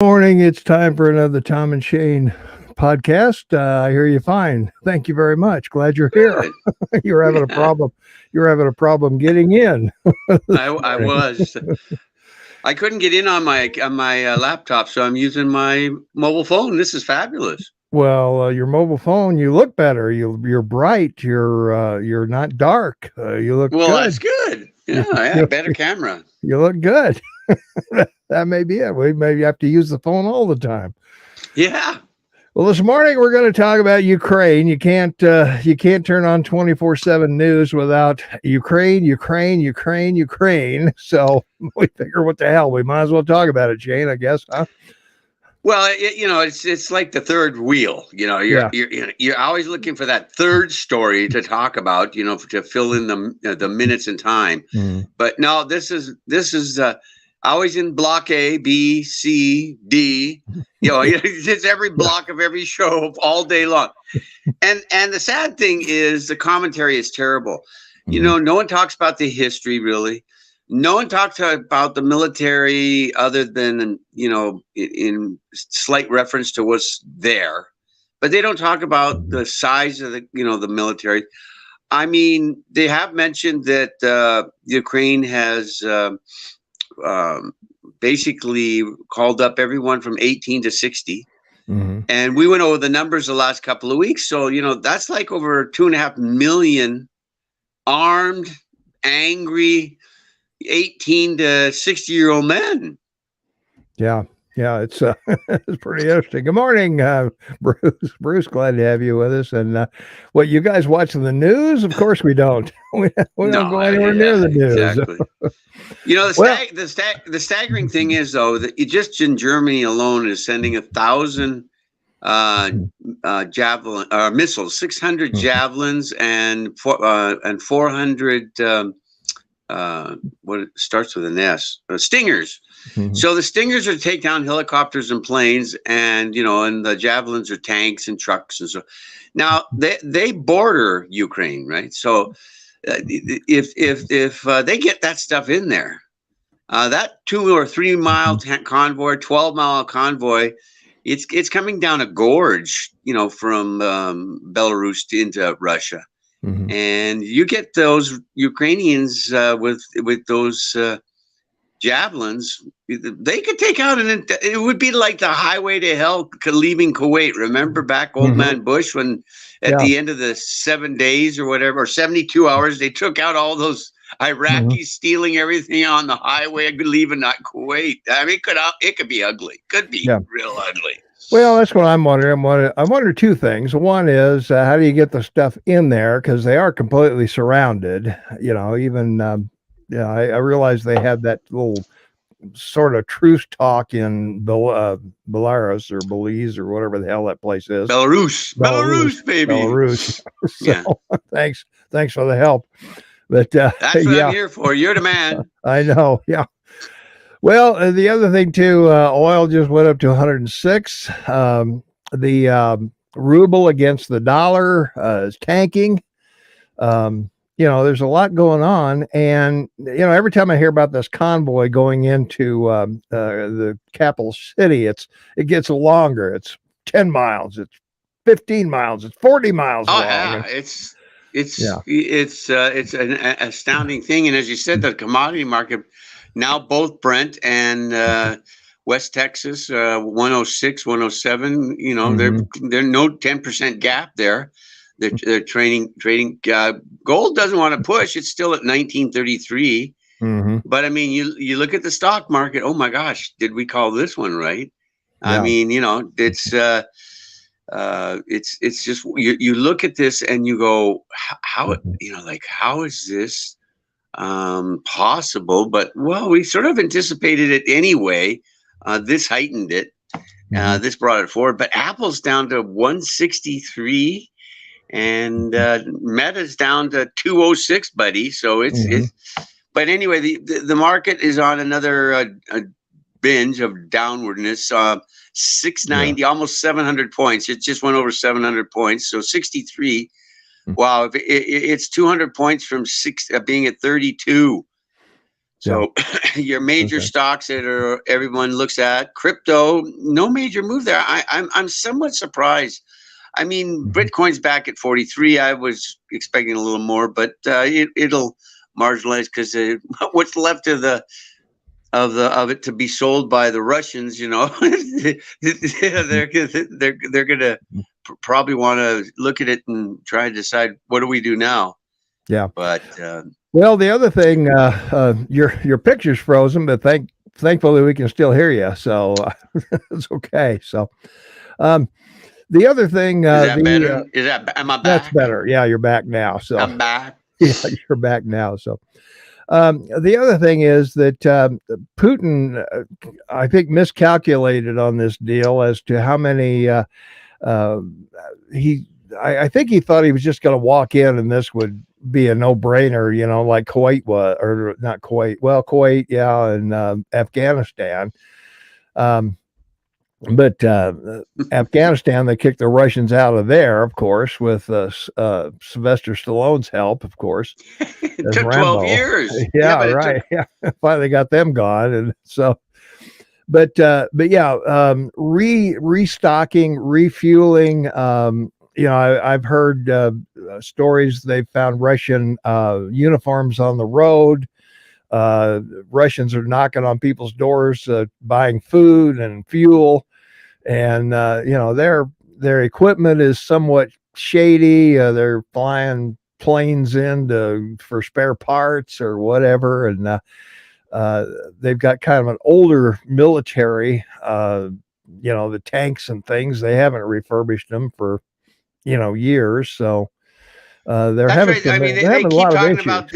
Morning. It's time for another Tom and Shane podcast. I hear you fine. Thank you very much. Glad you're here. Good. You're having a Yeah, problem. You're having a problem getting in this I morning. was. I couldn't get in on my laptop, so I'm using my mobile phone. This is fabulous. Well, your mobile phone. You look better. You're bright. You're not dark. You look Well, that's good. good. You, Yeah, you, better camera. you look good. That may be it. We maybe have to use the phone all the time. Yeah. Well, this morning we're going to talk about Ukraine. You can't turn on 24/7 news without Ukraine, Ukraine, Ukraine, Ukraine. So we figure, what the hell? We might as well talk about it, Shane. I guess, huh? Well, it's like the third wheel. Yeah. You're always looking for that third story to talk about. To fill in the minutes and time. Mm. But no, this is always in block A, B, C, D. It's every block of every show all day long. And the sad thing is the commentary is terrible. Mhm. No one talks about the history really. No one talks about the military other than in slight reference to what's there, but they don't talk about Mhm. the size of the military. I mean, they have mentioned that Ukraine has um, basically called up everyone from 18 to 60. Mhm. And we went over the numbers the last couple of weeks. So, that's like over 2.5 million armed, angry, 18 to 60-year-old men. Yeah. Yeah. It's it's pretty interesting. Good morning, Bruce. Bruce, glad to have you with us. And what, you guys watching the news? Of course we don't. We don't No, go anywhere near yeah, the news. exactly. The Well. staggering thing is though that just in Germany alone is sending 1,000 uh, javelin missiles, 600 javelins, and 400 what it starts with an S, stingers. Mhm. So the stingers are to take down helicopters and planes, and and the javelins are tanks and trucks and so. Now they border Ukraine, right? So if they get that stuff in there, that 2 or 3 mile convoy, 12-mile convoy, it's coming down a gorge, from Belarus into Russia, Mhm. and you get those Ukrainians with those javelins. They could take out it would be like the highway to hell leaving Kuwait. Remember back old Mhm. man Bush when at Yeah. the end of the 7 days or whatever, or 72 hours, they took out all those Mhm. Iraqis stealing everything on the highway leaving not Kuwait. I mean, it could be ugly. Could be Yeah. real ugly. Well, that's what I'm wondering. I wonder two things. One is, how do you get the stuff in there? Because they are completely surrounded. Even I realize they had that little sort of truce talk in Belarus or Belize or whatever the hell that place is. Belarus, Belarus, Belarus, baby. Belarus. So Yeah, thanks for the help. But that's what I'm yeah, here for. You're the man. I know. Yeah. Well, the other thing too, oil just went up to 106. The ruble against the dollar is tanking. There's a lot going on, and every time I hear about this convoy going into the capital city, it gets longer. It's 10 miles. It's 15 miles. It's 40 miles Oh long, yeah, and it's yeah. it's an astounding thing. And as you said, the commodity market now, both Brent and West Texas, 106, 107. Hmm. They're no 10% gap there. They're trading. Gold doesn't want to push. It's still at 1933. Hmm. But I mean, you look at the stock market. Oh my gosh, did we call this one right? I Yeah. mean, it's just you look at this and you go, how Mhm. like how is this possible? But well, we sort of anticipated it anyway. This heightened it. Mhm. This brought it forward. But Apple's down to 163, and Meta's down to 206, buddy. So Mhm. it's. But anyway, the market is on another binge of downwardness. Yeah. 690, almost 700 points. It just went over 700 points. So 63. Wow, it's 200 points from being at 32. Yeah. So your major Okay. stocks that are everyone looks at, crypto, no major move there. I'm somewhat surprised. I mean, Mhm. Bitcoin's back at 43. I was expecting a little more, but it'll marginalize because what's left of it to be sold by the Russians, they're gonna probably want to look at it and try to decide what do we do now. Yeah. But Well, the other thing, your picture's frozen, but thankfully we can still hear you, so it's okay. So, um, the other thing, is that better? Am I that's back? better. Yeah, you're back now. So, I'm back. yeah, you're back now. So, the other thing is that Putin, I think, miscalculated on this deal as to how many uh, he. I think he thought he was just going to walk in and this would be a no-brainer, like Kuwait was, or not Kuwait. Well, Kuwait, yeah, and Afghanistan. Um, but Afghanistan, they kicked the Russians out of there, of course, with Sylvester Stallone's help, of course, It as took 12 Rambo. years. Yeah, Yeah, but it took. right. Yeah, finally got them gone, and so. But yeah, restocking, refueling. I've heard stories they found Russian uniforms on the road. Russians are knocking on people's doors, buying food and fuel, and their equipment is somewhat shady. They're flying planes for spare parts or whatever, and they've got kind of an older military. The tanks and things, they haven't refurbished them for years, so they're That's having right. I mean, they're they having a keep lot of talking issues. about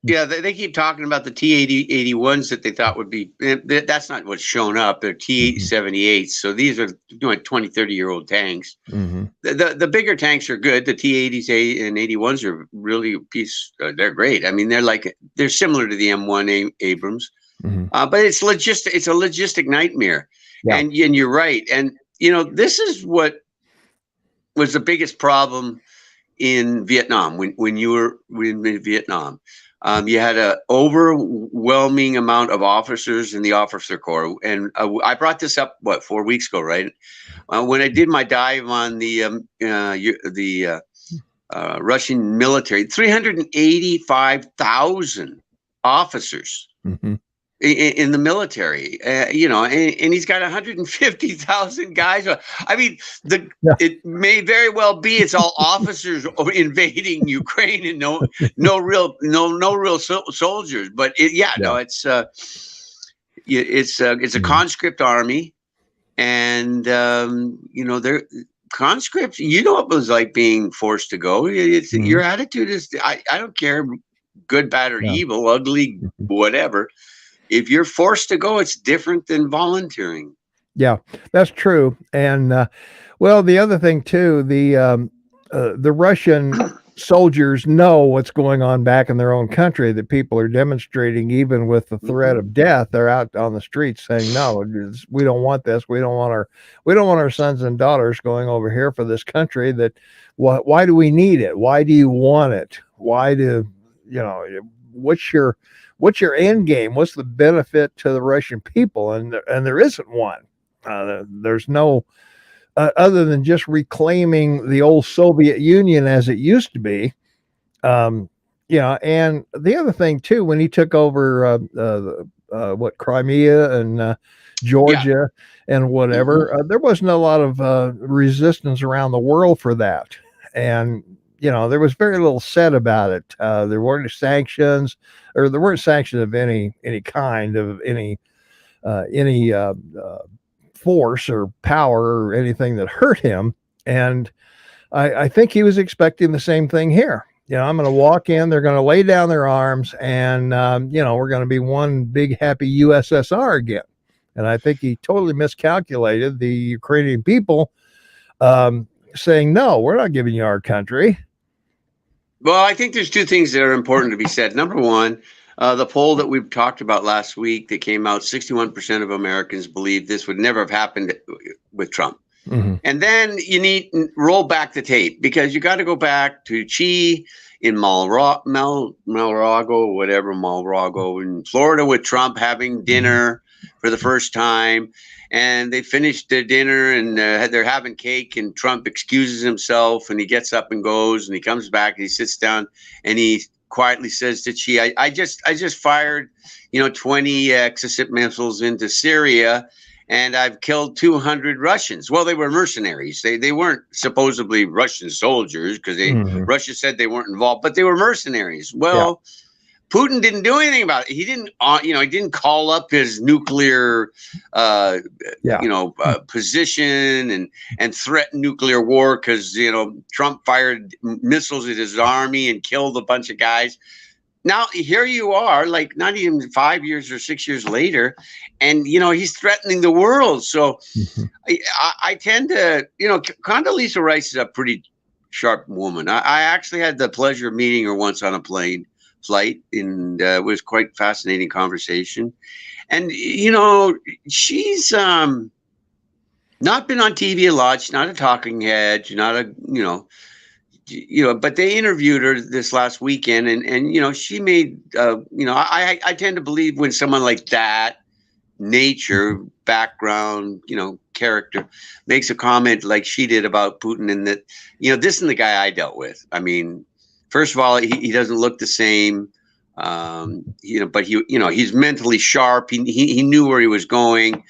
they keep talking about the T-80-81s that they thought would be. That's not what's shown up. They're Mm-hmm. T-78s. So these are 20, 30-year-old tanks. Mm-hmm. The bigger tanks are good. The T-80s and 81s are really a piece. They're great. I mean, they're similar to the M1 Abrams, Mm-hmm. but it's a logistic nightmare. Yeah. And you're right. And this is what was the biggest problem in Vietnam when you were in Vietnam. You had an overwhelming amount of officers in the officer corps, and I brought this up 4 weeks ago, right? When I did my dive on the Russian military, 385,000 officers Mm-hmm. in the military, and he's got 150,000 guys. I mean, Yeah. it may very well be it's all officers invading Ukraine and no real soldiers. But it's a conscript army, and they're conscripts. You know what it was like being forced to go. Your attitude is I don't care, good, bad, or evil, ugly, whatever. If you're forced to go, it's different than volunteering. Yeah, that's true. And the other thing too, the Russian soldiers know what's going on back in their own country. That people are demonstrating, even with the threat of death. They're out on the streets saying, "No, we don't want this. We don't want our sons and daughters going over here for this country. Why do we need it? Why do you want it? Why do what's your end game? What's the benefit to the Russian people?" And there isn't one. There's no other than just reclaiming the old Soviet Union as it used to be. And the other thing too, when he took over Crimea and Georgia and whatever, there wasn't a lot of resistance around the world for that, and there was very little said about it. There weren't sanctions, or there weren't sanctions of any kind of any force or power or anything that hurt him. And I think he was expecting the same thing here. I'm going to walk in, they're going to lay down their arms, and we're going to be one big happy USSR again. And I think he totally miscalculated the Ukrainian people, saying, "No, we're not giving you our country." Well, I think there's two things that are important to be said. Number one, the poll that we've talked about last week that came out, 61% of Americans believe this would never have happened with Trump. Mm-hmm. And then you need roll back the tape, because you got to go back to Xi in Malrago, whatever, Malrago in Florida with Trump having dinner for the first time. And they finished their dinner and they're having cake, and Trump excuses himself and he gets up and goes, and he comes back and he sits down and he quietly says to Xi, I just fired, 20 Exocet missiles into Syria, and I've killed 200 Russians. Well, they were mercenaries. They weren't supposedly Russian soldiers, because Russia said they weren't involved, but they were mercenaries. Well, Putin didn't do anything about it. He didn't, he didn't call up his nuclear, position and threaten nuclear war because, Trump fired missiles at his army and killed a bunch of guys. Now, here you are, like not even 5 years or 6 years later, and, he's threatening the world. So I tend to, Condoleezza Rice is a pretty sharp woman. I actually had the pleasure of meeting her once on a plane flight, and it was quite a fascinating conversation. And she's not been on TV a lot. She's not a talking head. She's not a but they interviewed her this last weekend, and she made I tend to believe when someone like that nature, background, character makes a comment like she did about Putin, and that this isn't the guy I dealt with. I mean, first of all, he doesn't look the same, but he's mentally sharp. He knew where he was going.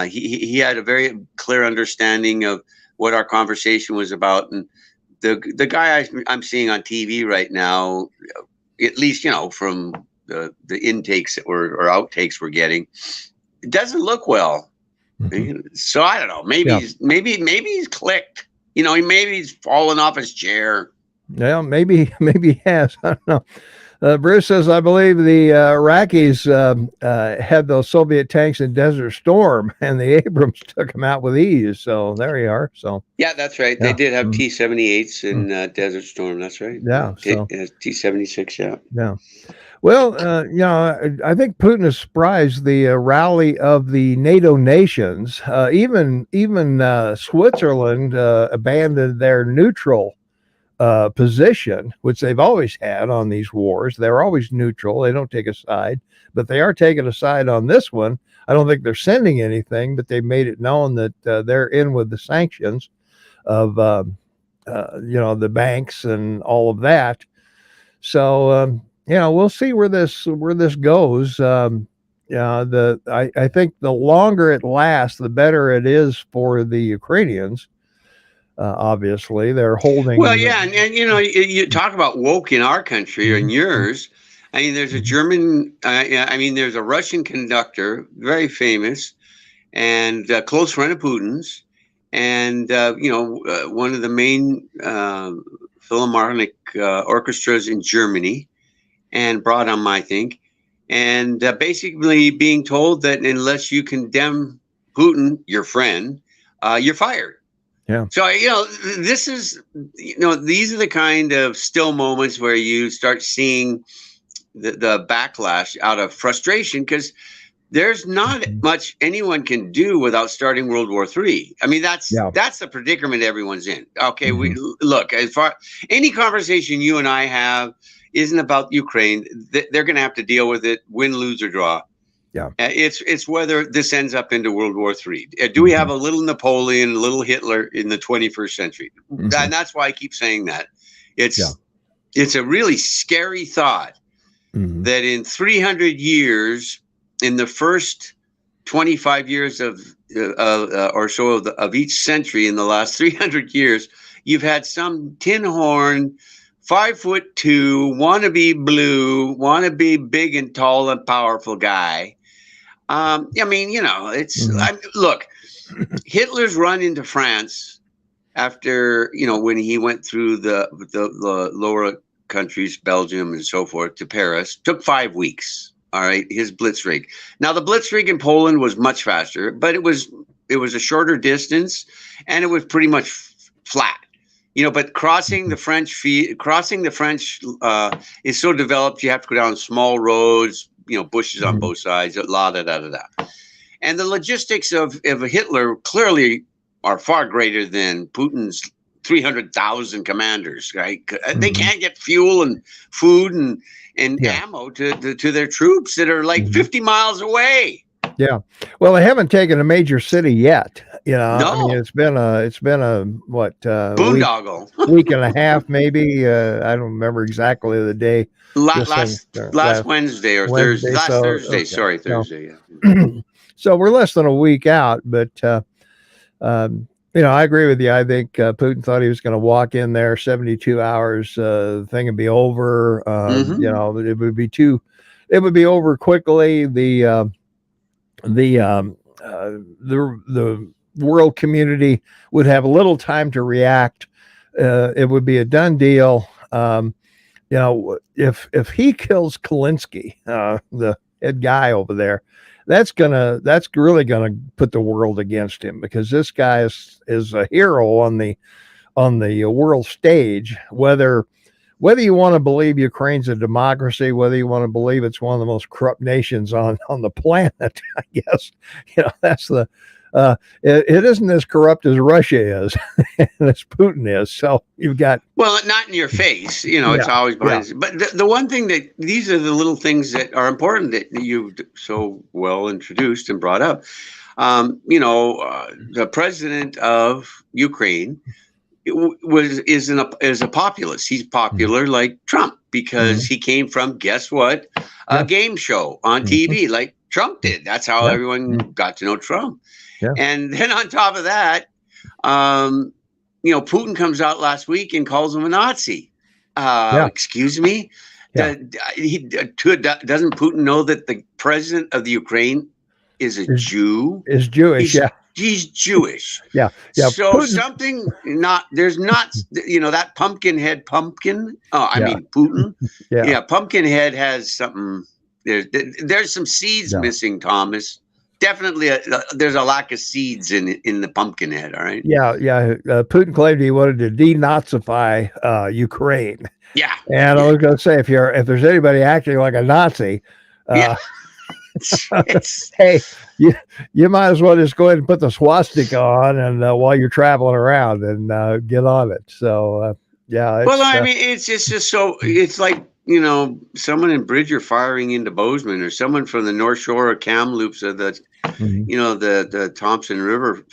He had a very clear understanding of what our conversation was about. And the guy I'm seeing on TV right now, at least, from the intakes or outtakes we're getting, it doesn't look well. So I don't know, maybe he's clicked, maybe he's fallen off his chair. Well, maybe he has. I don't know. Bruce says, I believe the Iraqis had those Soviet tanks in Desert Storm, and the Abrams took them out with ease. So there you are. So yeah, that's right. Yeah. They did have T-78s in Desert Storm. That's right. Yeah. So T-76. Yeah. Yeah. Well, I think Putin has surprised the rally of the NATO nations. Even Switzerland abandoned their neutral position, which they've always had on these wars. They're always neutral. They don't take a side, but they are taking a side on this one. I don't think they're sending anything, but they've made it known that they're in with the sanctions of, the banks and all of that. So, we'll see where this goes. I think the longer it lasts, the better it is for the Ukrainians. Obviously, they're holding. Well, yeah, and you talk about woke in our country or in yours. I mean, there's a German. There's a Russian conductor, very famous, and close friend of Putin's, and one of the main Philharmonic orchestras in Germany, and brought him, I think, and basically being told that unless you condemn Putin, your friend, you're fired. Yeah. So, this is, these are the kind of still moments where you start seeing the backlash out of frustration, because there's not much anyone can do without starting World War III. I mean, that's the predicament everyone's in. Okay, we look, as far any conversation you and I have isn't about Ukraine. They're going to have to deal with it, win, lose, or draw. Yeah, it's whether this ends up into World War III. Do we have a little Napoleon, a little Hitler in the 21st century? And that's why I keep saying that. It's a really scary thought that in 300 years, in the first 25 years of each century, in the last 300 years, you've had some tin horn, 5'2", wannabe blue, wannabe big and tall and powerful guy. Look, Hitler's run into France after, when he went through the lower countries, Belgium and so forth, to Paris, took 5 weeks. All right, his blitzkrieg. Now, the blitzkrieg in Poland was much faster, but it was a shorter distance, and it was pretty much flat. But crossing the French is so developed. You have to go down small roads, bushes on both sides, and the logistics of Hitler clearly are far greater than Putin's 300,000 commanders, right? They can't get fuel and food and Yeah. ammo to their troops that are like 50 miles away. Yeah. Well, they haven't taken a major city yet. I mean, No. it's been a what Boondoggle. week and a half, maybe. I don't remember exactly the day. This thing Last Wednesday or Thursday. Wednesday. Last So Thursday. okay. Sorry, So, Thursday. Yeah. so we're less than a week out, but I agree with you. I think Putin thought he was going to walk in there 72 hours, the thing would be over. It would be it would be over quickly. The world community would have little time to react. It would be a done deal. If he kills Kalinsky, the head guy over there, that's really gonna put the world against him, because this guy is a hero on the world stage. Whether you want to believe Ukraine's a democracy, whether you want to believe it's one of the most corrupt nations on the planet, I guess that's the it isn't as corrupt as Russia is and as Putin is. So you've got, well, not in your face, it's always behind. Yeah. But the one thing that these are the little things that are important that you've so well introduced and brought up. The president of Ukraine is a populist. He's popular like Trump because he came from, guess what, a game show on TV like Trump did. That's how everyone got to know Trump. Yeah. And then on top of that, Putin comes out last week and calls him a Nazi. Excuse me. Yeah. Doesn't Putin know that the president of the Ukraine is a Jew? Is Jewish? He's Jewish. Yeah. So Putin, there's not, that pumpkin. Oh, I mean, Putin. Yeah. Pumpkinhead has something. There's some seeds missing, Thomas. Definitely, there's a lack of seeds in the Pumpkinhead. All right. Yeah. Putin claimed he wanted to denazify Ukraine. Yeah. And I was going to say, if there's anybody acting like a Nazi, hey, you might as well just go ahead and put the swastika on and while you're traveling around and get on it. So it's just so it's like someone in Bridger firing into Bozeman, or someone from the North Shore of Kamloops, or the the Thompson River,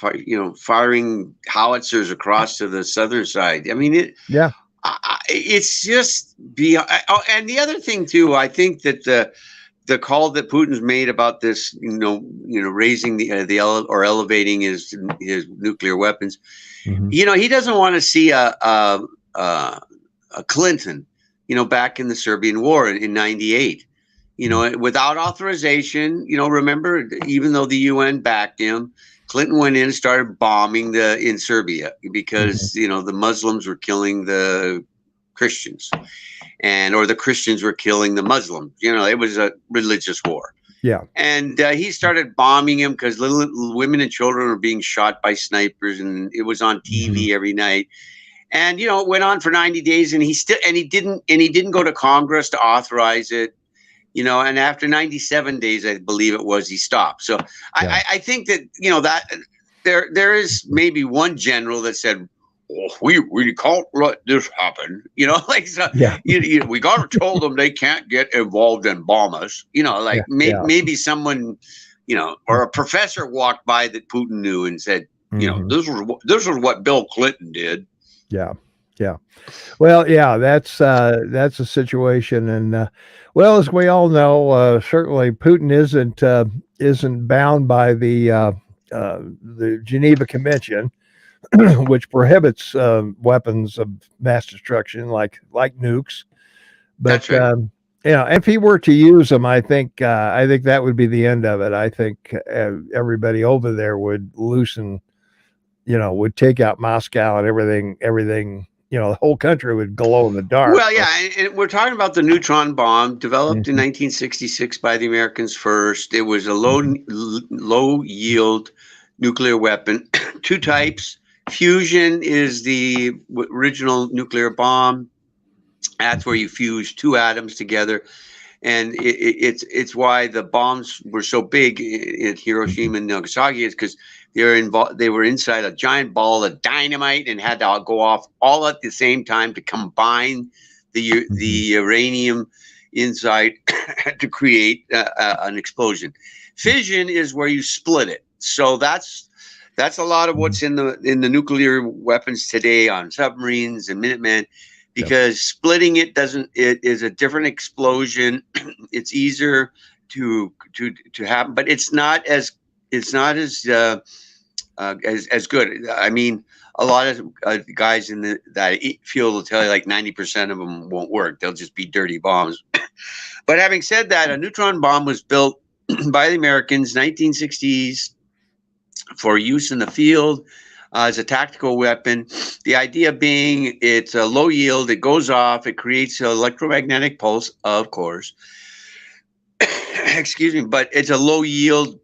firing howitzers across to the southern side. I mean it's just beyond. Oh, and the other thing too, I think that the call that Putin's made about this, raising or elevating his nuclear weapons, he doesn't want to see a Clinton, back in the Serbian War in '98, without authorization. Remember, even though the UN backed him, Clinton went in and started bombing in Serbia because the Muslims were killing the Christians, or the Christians were killing the Muslims. It was a religious war. Yeah. And he started bombing him because little women and children were being shot by snipers, and it was on TV every night. And it went on for 90 days, and he didn't go to Congress to authorize it. And after 97 days, I believe it was, he stopped. So I think that that there is maybe one general that said, oh, we can't let this happen. We got to tell them they can't get involved and bomb us. Maybe someone, or a professor walked by that Putin knew and said, this is what Bill Clinton did. Yeah. Well, that's a situation, and as we all know, certainly Putin isn't bound by the Geneva Convention, which prohibits weapons of mass destruction like nukes. But that's right. if he were to use them, I think that would be the end of it. I think everybody over there would loosen. Would take out Moscow and everything, the whole country would glow in the dark. Well, and we're talking about the neutron bomb developed in 1966 by the Americans first. It was a low yield nuclear weapon, two types. Fusion is the original nuclear bomb. That's where you fuse two atoms together. And it's why the bombs were so big at Hiroshima and Nagasaki, is because They were inside a giant ball of dynamite and had to go off all at the same time to combine the uranium inside to create an explosion. Fission is where you split it. So that's a lot of what's in the nuclear weapons today on submarines and Minutemen, because splitting it is a different explosion. It's easier to happen, but it's not as good. I mean, a lot of guys in that field will tell you like 90% of them won't work. They'll just be dirty bombs. But having said that, a neutron bomb was built by the Americans 1960s for use in the field as a tactical weapon. The idea being it's a low yield, it goes off, it creates an electromagnetic pulse, of course. Excuse me, but it's a low yield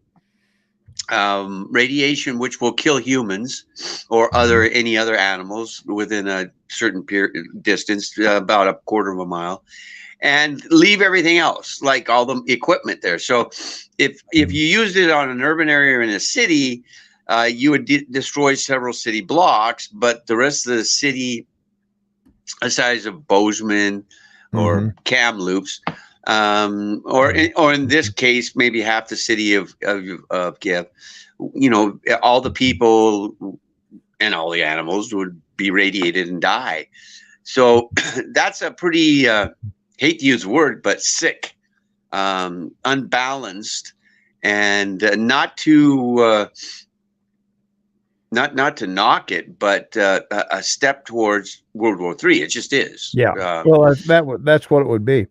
radiation which will kill humans or any other animals within a certain distance, about a quarter of a mile, and leave everything else, like all the equipment there. So if you used it on an urban area or in a city, you would destroy several city blocks, but the rest of the city, the size of Bozeman or Kamloops, or in this case, maybe half the city of Kiev, all the people and all the animals would be radiated and die. So that's a pretty, hate to use the word, but sick, unbalanced, and not to knock it, but a step towards World War III. It just is. Yeah. Well, that's what it would be.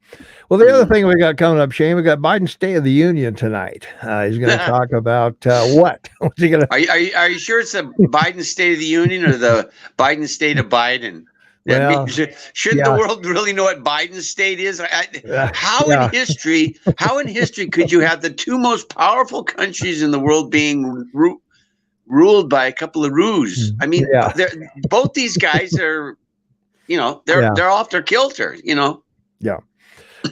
Well, the other thing we got coming up, Shane, we got Biden's State of the Union tonight. He's going to talk about what? What's he going to? Are you sure it's the Biden State of the Union or the Biden State of Biden? Well, shouldn't the world really know what Biden's state is? How in history could you have the two most powerful countries in the world being ruled by a couple of roos? I mean, both these guys are, they're off their kilter, Yeah.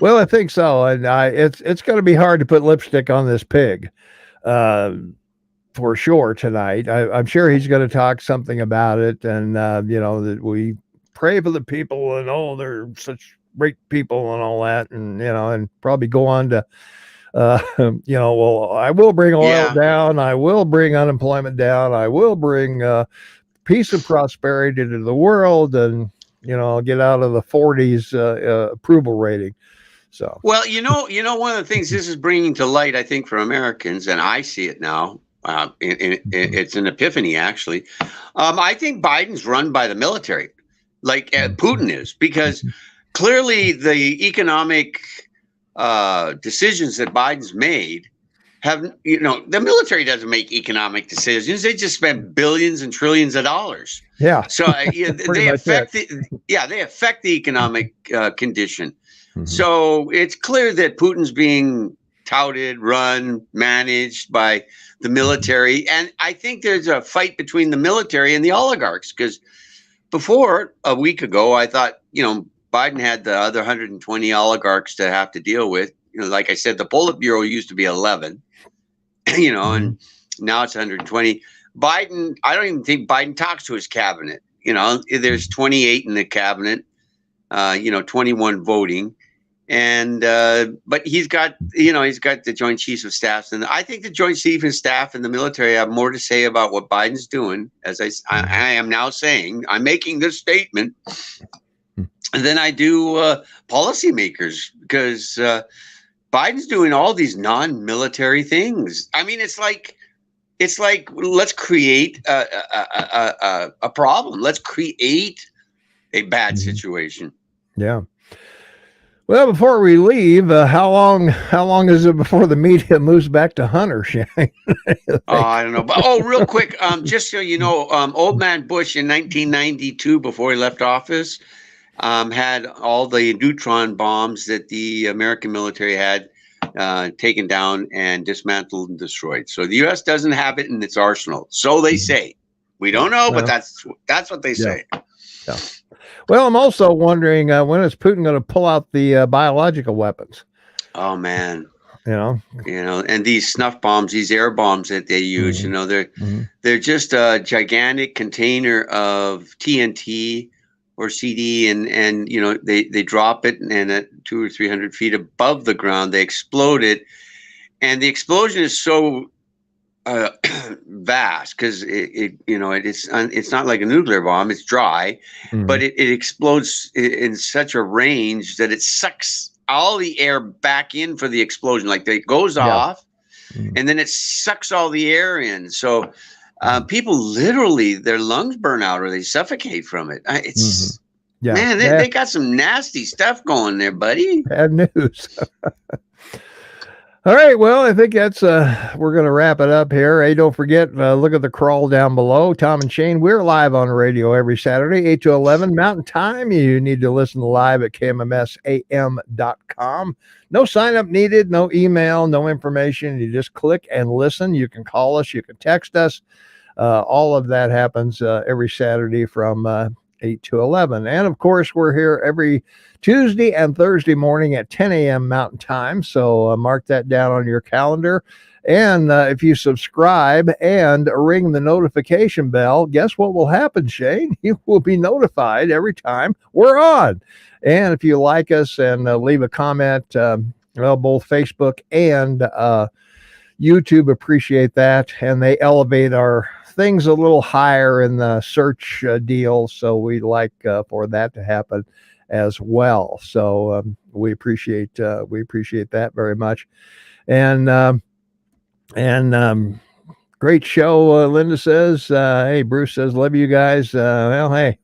Well, I think so, and it's going to be hard to put lipstick on this pig, for sure tonight. I'm sure he's going to talk something about it, and that we pray for the people, and they're such great people and all that, and probably go on to. Well, I will bring oil down. I will bring unemployment down. I will bring peace and prosperity to the world, and get out of the 40s approval rating. So, well, one of the things this is bringing to light, I think, for Americans, and I see it now. It's an epiphany, actually. I think Biden's run by the military, like Putin is, because clearly the economic decisions that Biden's made have, the military doesn't make economic decisions. They just spend billions and trillions of dollars. Yeah. So they affect the economic condition. So it's clear that Putin's being touted, run, managed by the military. And I think there's a fight between the military and the oligarchs, because before a week ago, I thought, Biden had the other 120 oligarchs to have to deal with. Like I said, the Politburo used to be 11, and now it's 120. Biden, I don't even think Biden talks to his cabinet. There's 28 in the cabinet, 21 voting. And but he's got the Joint Chiefs of Staff, and I think the Joint Chiefs of Staff and the military have more to say about what Biden's doing. As I am now saying, I'm making this statement, than I do policymakers, because Biden's doing all these non-military things. I mean, it's like let's create a problem. Let's create a bad situation. Yeah. Well, before we leave, how long is it before the media moves back to Hunter, Shane? I don't know. But real quick, just so you know, old man Bush in 1992, before he left office, had all the neutron bombs that the American military had taken down and dismantled and destroyed. So the U.S. doesn't have it in its arsenal. So they say. We don't know, but that's what they say. Yeah. Well, I'm also wondering when is Putin going to pull out the biological weapons? Oh man, And these snuff bombs, these air bombs that they use, they're just a gigantic container of TNT or CD, and they drop it, and at 200 or 300 feet above the ground, they explode it, and the explosion is so vast because it's not like a nuclear bomb. It's dry, but it explodes in such a range that it sucks all the air back in for the explosion. Like it goes off, and then it sucks all the air in. So people literally, their lungs burn out or they suffocate from it. Man, they got some nasty stuff going there, buddy. Bad news. All right, well, I think that's we're going to wrap it up here. Hey, don't forget, look at the crawl down below. Tom and Shane, we're live on radio every Saturday, 8 to 11 Mountain Time. You need to listen live at kmmsam.com. No sign up needed, no email, no information. You just click and listen. You can call us, you can text us. All of that happens every Saturday from 8 to 11. And of course, we're here every Tuesday and Thursday morning at 10 a.m. Mountain Time. So mark that down on your calendar. And if you subscribe and ring the notification bell, guess what will happen, Shane? You will be notified every time we're on. And if you like us and leave a comment, both Facebook and YouTube appreciate that. And they elevate our things a little higher in the search deal. So we'd like for that to happen as well. So we appreciate that very much. And great show. Linda says, hey, Bruce says, love you guys. Well, hey,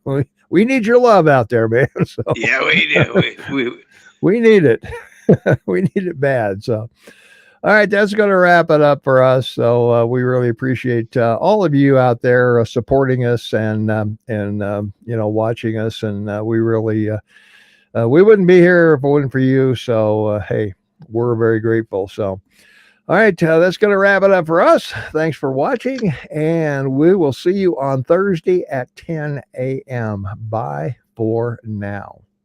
we need your love out there, man. So yeah, we do. We need it. We need it bad. So, all right, that's going to wrap it up for us. So we really appreciate all of you out there supporting us and watching us. And we really we wouldn't be here if it wasn't for you. So hey, we're very grateful. So all right, that's going to wrap it up for us. Thanks for watching, and we will see you on Thursday at 10 a.m. Bye for now.